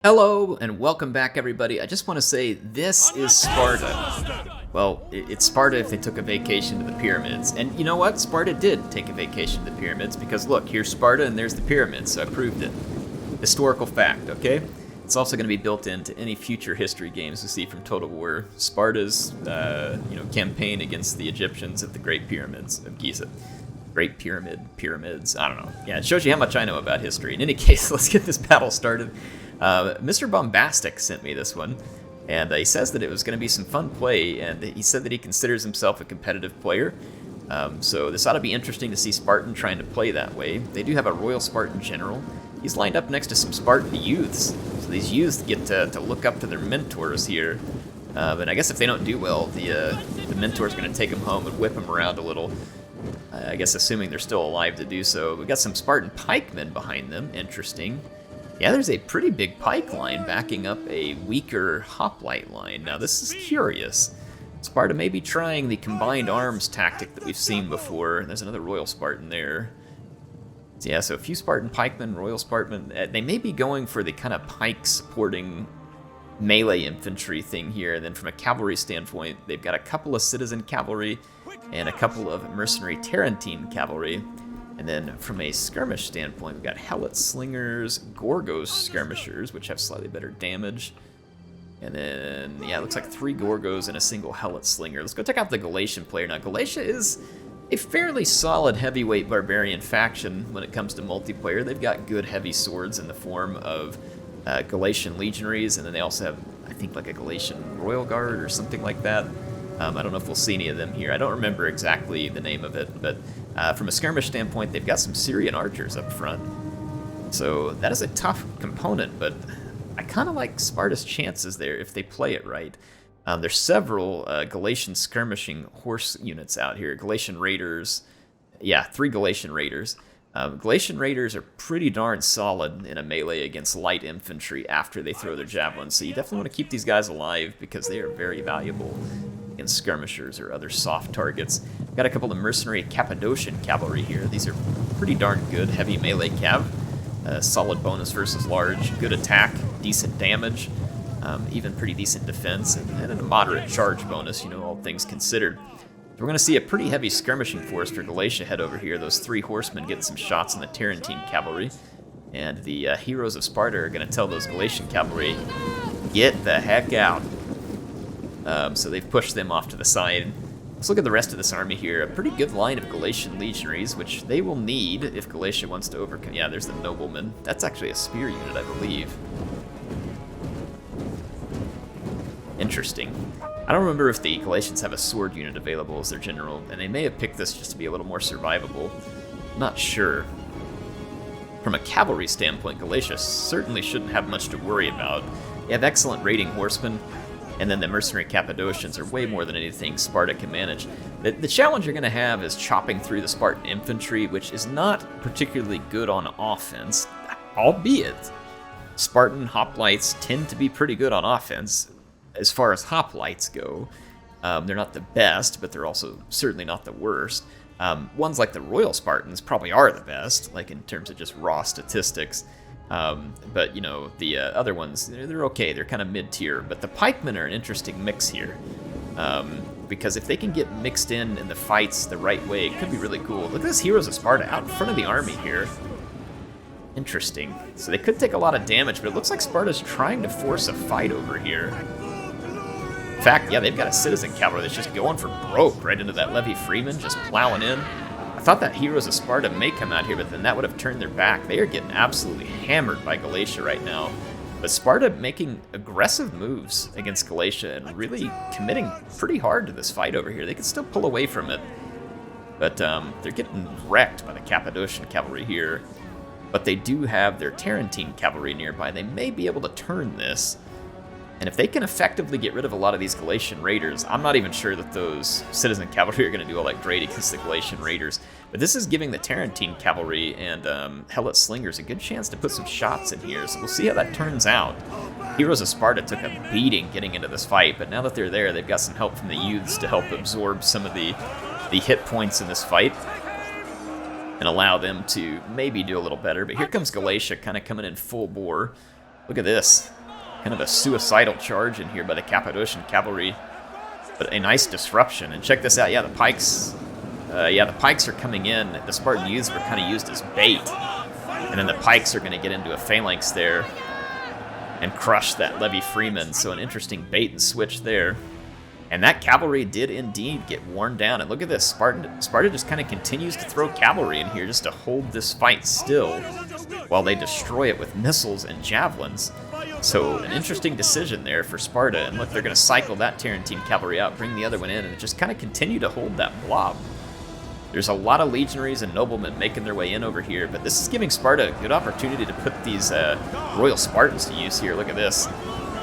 Hello and welcome back, everybody. I just want to say this is Sparta. Well, it's Sparta if they took a vacation to the pyramids. And you know what? Sparta did take a vacation to the pyramids because look, here's Sparta and there's the pyramids, so I proved it. Historical fact, okay? It's also going to be built into any future history games we see from Total War. Sparta's, campaign against the Egyptians at the Great Pyramids of Giza. Great Pyramids, I don't know. Yeah, it shows you how much I know about history. In any case, let's get this battle started. Mr. Bombastic sent me this one, and he says that it was going to be some fun play, and he said that he considers himself a competitive player. So this ought to be interesting to see Spartan trying to play that way. They do have a Royal Spartan general. He's lined up next to some Spartan youths, so these youths get to look up to their mentors here. And I guess if they don't do well, the mentor's going to take them home and whip them around a little. I guess assuming they're still alive to do so. We've got some Spartan pikemen behind them. Interesting. Yeah, there's a pretty big pike line backing up a weaker hoplite line. Now, this is curious. Sparta may be trying the combined arms tactic that we've seen before. There's another Royal Spartan there. So, yeah, so a few Spartan pikemen, Royal Spartan. They may be going for the kind of pike supporting melee infantry thing here. And then from a cavalry standpoint, they've got a couple of citizen cavalry and a couple of mercenary Tarentine cavalry. And then from a skirmish standpoint, we've got Helot Slingers, Gorgos Skirmishers, which have slightly better damage. And then, yeah, it looks like 3 Gorgos and a single Helot Slinger. Let's go check out the Galatian player. Now, Galatia is a fairly solid heavyweight barbarian faction when it comes to multiplayer. They've got good heavy swords in the form of Galatian legionaries, and then they also have, I think, like a Galatian Royal Guard or something like that. I don't know if we'll see any of them here. I don't remember exactly the name of it, but from a skirmish standpoint, they've got some Syrian archers up front. So that is a tough component, but I kind of like Sparta's chances there if they play it right. There's several Galatian skirmishing horse units out here. Galatian Raiders. Yeah, 3 Galatian Raiders. Galatian Raiders are pretty darn solid in a melee against light infantry after they throw their javelins, so you definitely want to keep these guys alive because they are very valuable against skirmishers or other soft targets. Got a couple of mercenary Cappadocian cavalry here. These are pretty darn good heavy melee cav. Solid bonus versus large, good attack, decent damage, even pretty decent defense, and a moderate charge bonus, all things considered. We're going to see a pretty heavy skirmishing force for Galatia head over here. Those 3 horsemen getting some shots on the Tarentine cavalry. And the heroes of Sparta are going to tell those Galatian cavalry, get the heck out. So they've pushed them off to the side. Let's look at the rest of this army here. A pretty good line of Galatian legionaries, which they will need if Galatia wants to overcome. Yeah, there's the nobleman. That's actually a spear unit, I believe. Interesting. I don't remember if the Galatians have a sword unit available as their general, and they may have picked this just to be a little more survivable. Not sure. From a cavalry standpoint, Galatia certainly shouldn't have much to worry about. They have excellent raiding horsemen, and then the mercenary Cappadocians are way more than anything Sparta can manage. The challenge you're going to have is chopping through the Spartan infantry, which is not particularly good on offense, albeit Spartan hoplites tend to be pretty good on offense. As far as hoplites go, they're not the best, but they're also certainly not the worst. Ones like the Royal Spartans probably are the best, like in terms of just raw statistics. But, the other ones, they're okay. They're kind of mid-tier. But the pikemen are an interesting mix here. Because if they can get mixed in the fights the right way, it could be really cool. Look at this Heroes of Sparta out in front of the army here. Interesting. So they could take a lot of damage, but it looks like Sparta's trying to force a fight over here. In fact, yeah, they've got a citizen cavalry that's just going for broke right into that Levy Freeman, just plowing in. I thought that Heroes of Sparta may come out here, but then that would have turned their back. They are getting absolutely hammered by Galatia right now. But Sparta making aggressive moves against Galatia and really committing pretty hard to this fight over here. They can still pull away from it, but they're getting wrecked by the Cappadocian cavalry here. But they do have their Tarentine cavalry nearby. They may be able to turn this. And if they can effectively get rid of a lot of these Galatian raiders, I'm not even sure that those citizen cavalry are going to do all that great against the Galatian raiders. But this is giving the Tarentine cavalry and Helot Slingers a good chance to put some shots in here. So we'll see how that turns out. Heroes of Sparta took a beating getting into this fight, but now that they're there, they've got some help from the youths to help absorb some of the hit points in this fight and allow them to maybe do a little better. But here comes Galatia kind of coming in full bore. Look at this. Kind of a suicidal charge in here by the Cappadocian cavalry. But a nice disruption. And check this out. Yeah, the pikes. The pikes are coming in. The Spartan youths were kind of used as bait. And then the pikes are going to get into a phalanx there and crush that Levy Freeman. So an interesting bait and switch there. And that cavalry did indeed get worn down. And look at this. Sparta just kind of continues to throw cavalry in here just to hold this fight still while they destroy it with missiles and javelins. So an interesting decision there for Sparta. And look, they're going to cycle that Tarentine cavalry out, bring the other one in, and just kind of continue to hold that blob. There's a lot of legionaries and noblemen making their way in over here, but this is giving Sparta a good opportunity to put these Royal Spartans to use here. Look at this.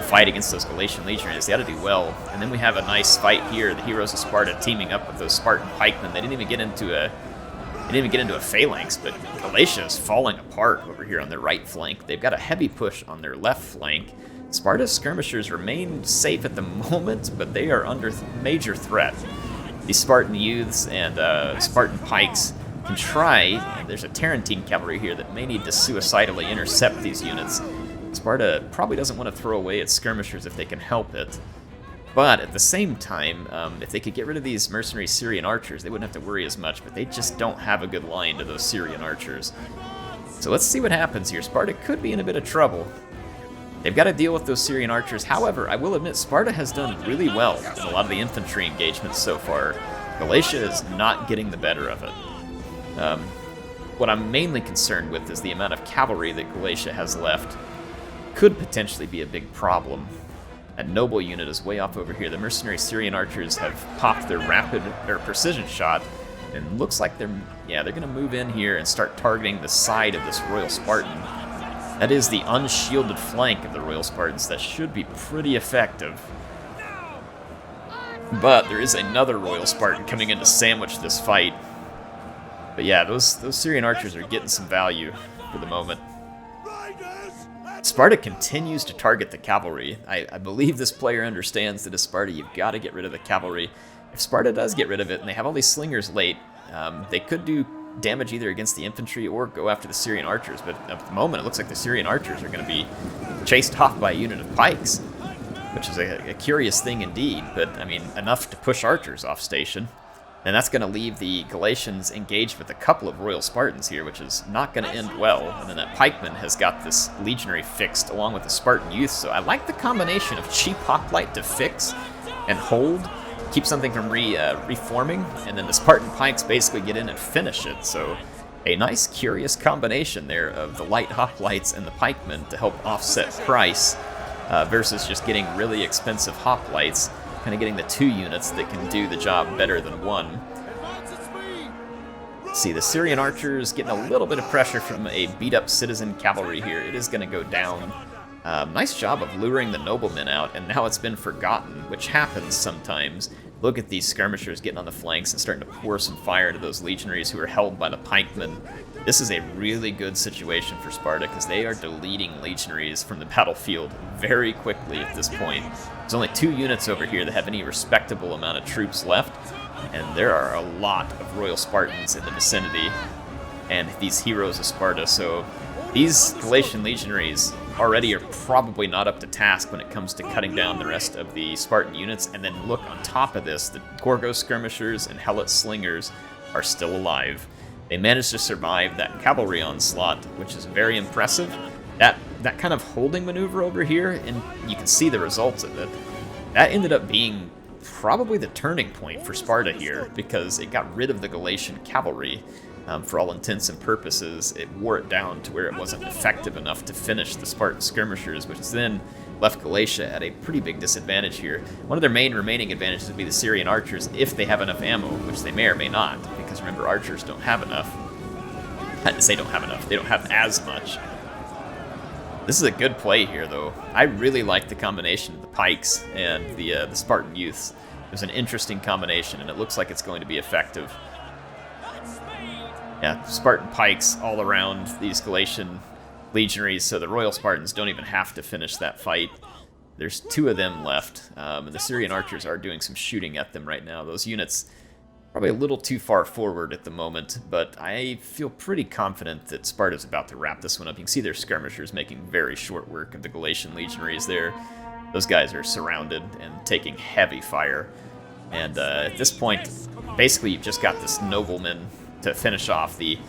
Fight against those Galatian legionaries. They ought to do well. And then we have a nice fight here. The heroes of Sparta teaming up with those Spartan pikemen. They didn't even get into a phalanx, but Galatia is falling apart over here on their right flank. They've got a heavy push on their left flank. Sparta's skirmishers remain safe at the moment, but they are under major threat. These Spartan youths and Spartan pikes can try, and there's a Tarentine cavalry here that may need to suicidally intercept these units. Sparta probably doesn't want to throw away its skirmishers if they can help it. But at the same time, if they could get rid of these mercenary Syrian archers, they wouldn't have to worry as much, but they just don't have a good line to those Syrian archers. So let's see what happens here. Sparta could be in a bit of trouble. They've got to deal with those Syrian archers. However, I will admit, Sparta has done really well in a lot of the infantry engagements so far. Galatia is not getting the better of it. What I'm mainly concerned with is the amount of cavalry that Galatia has left. Could potentially be a big problem. That noble unit is way off over here. The mercenary Syrian archers have popped their rapid or precision shot, and looks like they're going to move in here and start targeting the side of this Royal Spartan. That is the unshielded flank of the Royal Spartans. That should be pretty effective. But there is another Royal Spartan coming in to sandwich this fight. But yeah, those Syrian archers are getting some value for the moment. Sparta continues to target the cavalry. I believe this player understands that as Sparta, you've got to get rid of the cavalry. If Sparta does get rid of it, and they have all these slingers late, they could do damage either against the infantry or go after the Syrian archers. But at the moment, it looks like the Syrian archers are going to be chased off by a unit of pikes, which is a curious thing indeed. But, I mean, enough to push archers off station. And that's going to leave the Galatians engaged with a couple of Royal Spartans here, which is not going to end well. And then that pikeman has got this legionary fixed along with the Spartan youth. So I like the combination of cheap hoplite to fix and hold, keep something from reforming, and then the Spartan pikes basically get in and finish it. So a nice, curious combination there of the light hoplites and the pikemen to help offset price versus just getting really expensive hoplites. Kind of getting the two units that can do the job better than one. See, the Syrian archers getting a little bit of pressure from a beat-up citizen cavalry here. It is going to go down. Nice job of luring the noblemen out, and now it's been forgotten, which happens sometimes. Look at these skirmishers getting on the flanks and starting to pour some fire to those legionaries who are held by the pikemen. This is a really good situation for Sparta because they are deleting legionaries from the battlefield very quickly at this point. There's only 2 units over here that have any respectable amount of troops left, and there are a lot of Royal Spartans in the vicinity and these heroes of Sparta. So these Galatian legionaries already are probably not up to task when it comes to cutting down the rest of the Spartan units. And then look, on top of this, the Gorgos skirmishers and Helot slingers are still alive. They managed to survive that cavalry onslaught, which is very impressive. That kind of holding maneuver over here, and you can see the results of it, that ended up being probably the turning point for Sparta here, because it got rid of the Galatian cavalry. For all intents and purposes, it wore it down to where it wasn't effective enough to finish the Spartan skirmishers, which then left Galatia at a pretty big disadvantage here. One of their main remaining advantages would be the Syrian archers if they have enough ammo, which they may or may not, because remember, archers don't have enough. I didn't say don't have enough, they don't have as much. This is a good play here, though. I really like the combination of the pikes and the Spartan youths. It was an interesting combination, and it looks like it's going to be effective. Yeah, Spartan pikes all around these Galatian legionaries, so the Royal Spartans don't even have to finish that fight. There's 2 of them left, and the Syrian archers are doing some shooting at them right now. Those units probably a little too far forward at the moment, but I feel pretty confident that Sparta's about to wrap this one up. You can see their skirmishers making very short work of the Galatian legionaries there. Those guys are surrounded and taking heavy fire. And at this point, basically you've just got this nobleman to finish off. The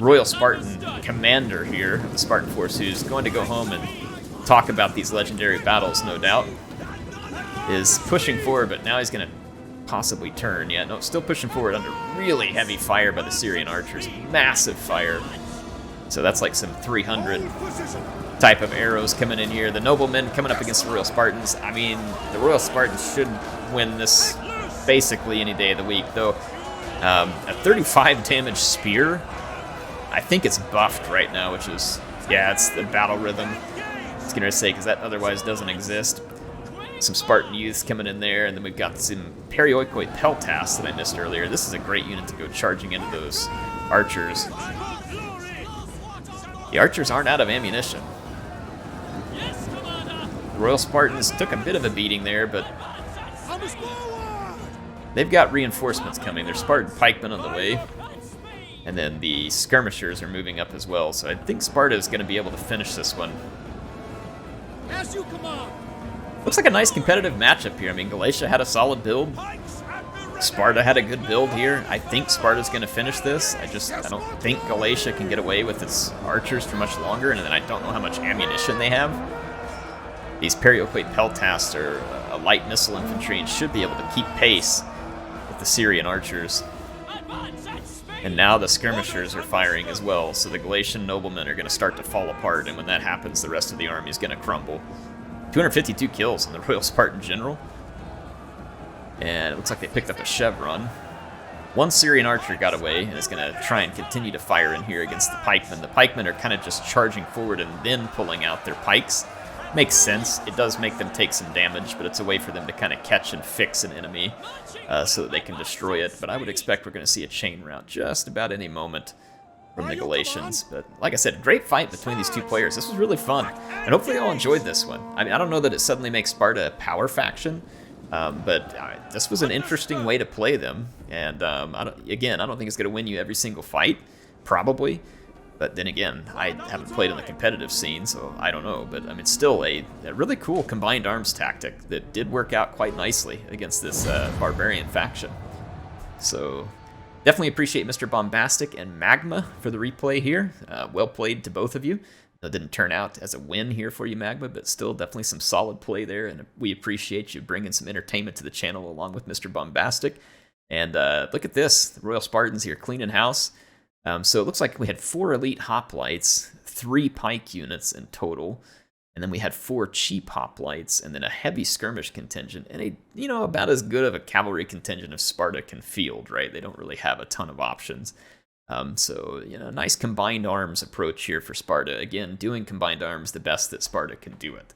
Royal Spartan commander here, the Spartan force, who's going to go home and talk about these legendary battles, no doubt, is pushing forward, but now he's going to possibly turn. Yeah, no, still pushing forward under really heavy fire by the Syrian archers. Massive fire. So that's like some 300 type of arrows coming in here. The noblemen coming up against the Royal Spartans. I mean, the Royal Spartans should win this basically any day of the week, though. A 35 damage spear, I think it's buffed right now, which is, yeah, it's the battle rhythm. I was going to say, because that otherwise doesn't exist. Some Spartan youths coming in there, and then we've got some Perioikoi Peltas that I missed earlier. This is a great unit to go charging into those archers. The archers aren't out of ammunition. The Royal Spartans took a bit of a beating there, but they've got reinforcements coming. There's Spartan pikemen on the way. And then the skirmishers are moving up as well, so I think Sparta is going to be able to finish this one. As you command. Looks like a nice competitive matchup here. I mean, Galatia had a solid build. Sparta had a good build here. I think Sparta's going to finish this. I don't think Galatia can get away with its archers for much longer, and then I don't know how much ammunition they have. These Perioikoi Peltas are a light missile infantry and should be able to keep pace with the Syrian archers. And now the skirmishers are firing as well, so the Galatian noblemen are going to start to fall apart, and when that happens, the rest of the army is going to crumble. 252 kills on the Royal Spartan general. And it looks like they picked up a chevron. One Syrian archer got away and is going to try and continue to fire in here against the pikemen. The pikemen are kind of just charging forward and then pulling out their pikes. Makes sense. It does make them take some damage, but it's a way for them to kind of catch and fix an enemy so that they can destroy it. But I would expect we're going to see a chain rout just about any moment from the Galatians. But like I said, great fight between these two players. This was really fun, and hopefully you all enjoyed this one. I mean, I don't know that it suddenly makes Sparta a power faction, but this was an interesting way to play them. And I don't think it's going to win you every single fight, probably. But then again, I haven't played on the competitive scene, so I don't know. But I mean, it's still a really cool combined arms tactic that did work out quite nicely against this barbarian faction. So definitely appreciate Mr. Bombastic and Magma for the replay here. Well played to both of you. It didn't turn out as a win here for you, Magma, but still definitely some solid play there, and we appreciate you bringing some entertainment to the channel along with Mr. Bombastic. And look at this, the Royal Spartans here cleaning house. So it looks like we had 4 elite hoplites, 3 pike units in total, and then we had 4 cheap hoplites, and then a heavy skirmish contingent, and about as good of a cavalry contingent as Sparta can field, right? They don't really have a ton of options. So nice combined arms approach here for Sparta. Again, doing combined arms the best that Sparta can do it.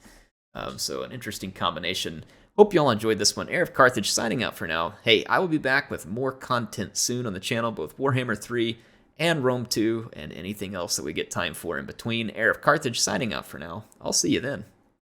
So an interesting combination. Hope you all enjoyed this one. HeirofCarthage signing out for now. Hey, I will be back with more content soon on the channel, both Warhammer 3 and Rome 2, and anything else that we get time for in between. HeirofCarthage signing out for now. I'll see you then.